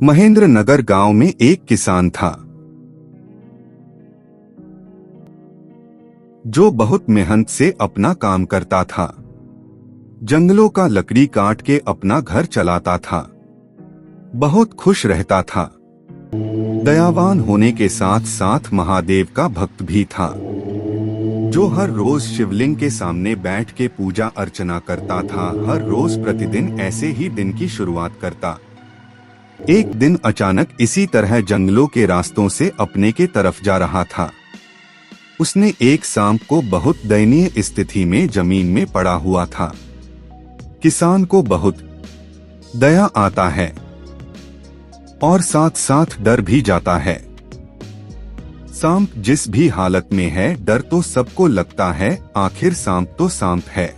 महेंद्र नगर गांव में एक किसान था जो बहुत मेहनत से अपना काम करता था। जंगलों का लकड़ी काट के अपना घर चलाता था। बहुत खुश रहता था। दयावान होने के साथ साथ महादेव का भक्त भी था, जो हर रोज शिवलिंग के सामने बैठ के पूजा अर्चना करता था। हर रोज प्रतिदिन ऐसे ही दिन की शुरुआत करता। एक दिन अचानक इसी तरह जंगलों के रास्तों से अपने के तरफ जा रहा था। उसने एक सांप को बहुत दयनीय स्थिति में जमीन में पड़ा हुआ था। किसान को बहुत दया आता है और साथ साथ डर भी जाता है। सांप जिस भी हालत में है, डर तो सबको लगता है, आखिर सांप तो सांप है।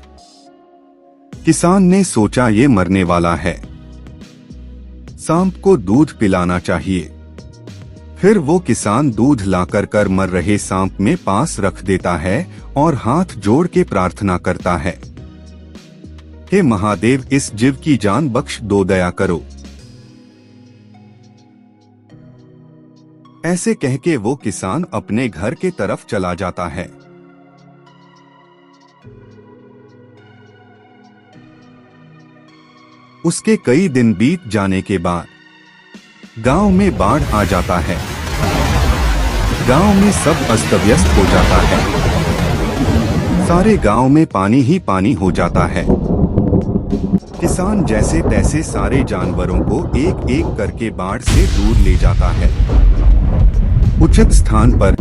किसान ने सोचा ये मरने वाला है, सांप को दूध पिलाना चाहिए। फिर वो किसान दूध लाकर कर मर रहे सांप में पास रख देता है और हाथ जोड़ के प्रार्थना करता है, हे महादेव, इस जीव की जान बख्श दो, दया करो। ऐसे कह के वो किसान अपने घर के तरफ चला जाता है। उसके कई दिन बीत जाने के बाद गांव में बाढ़ आ जाता है। गांव में सब अस्त व्यस्त हो जाता है। सारे गांव में पानी ही पानी हो जाता है। किसान जैसे तैसे सारे जानवरों को एक एक करके बाढ़ से दूर ले जाता है। उचित स्थान पर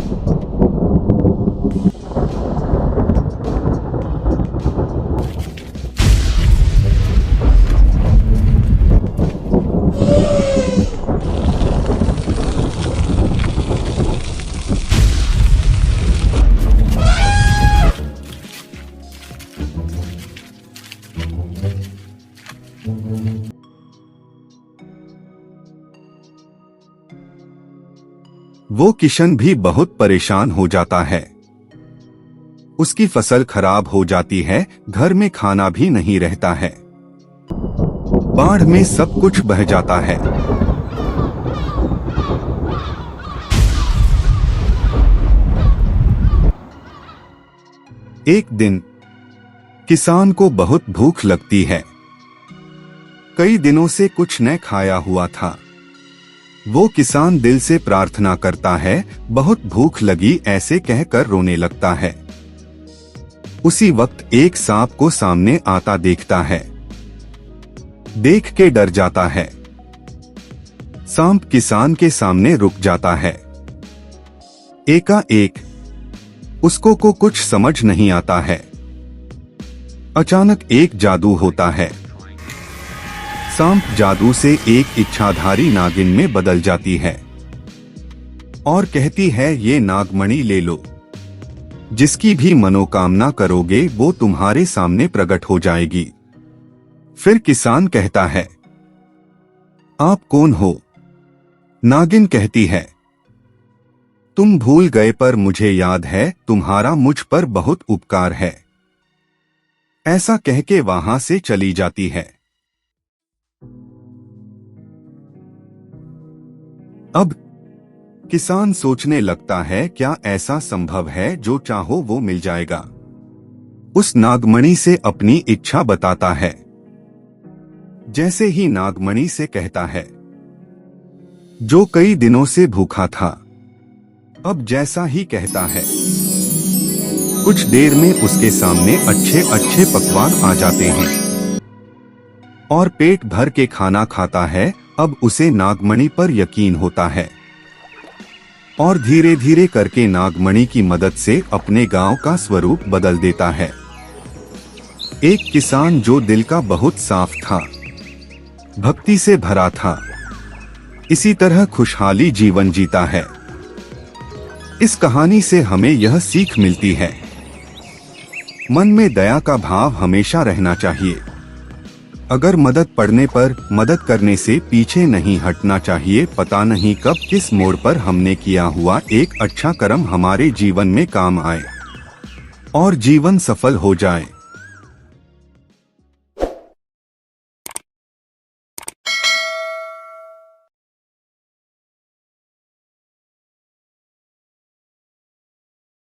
वो किशन भी बहुत परेशान हो जाता है। उसकी फसल खराब हो जाती है, घर में खाना भी नहीं रहता है। बाढ़ में सब कुछ बह जाता है। एक दिन किसान को बहुत भूख लगती है। कई दिनों से कुछ न खाया हुआ था। वो किसान दिल से प्रार्थना करता है, बहुत भूख लगी, ऐसे कहकर रोने लगता है। उसी वक्त एक सांप को सामने आता देखता है। देख के डर जाता है। सांप किसान के सामने रुक जाता है। एकाएक उसको कुछ समझ नहीं आता है। अचानक एक जादू होता है। सांप जादू से एक इच्छाधारी नागिन में बदल जाती है और कहती है, ये नागमणि ले लो। जिसकी भी मनोकामना करोगे वो तुम्हारे सामने प्रकट हो जाएगी। फिर किसान कहता है, आप कौन हो? नागिन कहती है, तुम भूल गए पर मुझे याद है, तुम्हारा मुझ पर बहुत उपकार है। ऐसा कह के वहां से चली जाती है। अब किसान सोचने लगता है, क्या ऐसा संभव है जो चाहो वो मिल जाएगा। उस नागमणि से अपनी इच्छा बताता है। जैसे ही नागमणि से कहता है, जो कई दिनों से भूखा था, अब जैसा ही कहता है, कुछ देर में उसके सामने अच्छे अच्छे पकवान आ जाते हैं और पेट भर के खाना खाता है। अब उसे नागमणि पर यकीन होता है और धीरे धीरे करके नागमणि की मदद से अपने गांव का स्वरूप बदल देता है। एक किसान जो दिल का बहुत साफ था, भक्ति से भरा था, इसी तरह खुशहाली जीवन जीता है। इस कहानी से हमें यह सीख मिलती है, मन में दया का भाव हमेशा रहना चाहिए। अगर मदद पड़ने पर मदद करने से पीछे नहीं हटना चाहिए। पता नहीं कब किस मोड़ पर हमने किया हुआ एक अच्छा कर्म हमारे जीवन में काम आए और जीवन सफल हो जाए।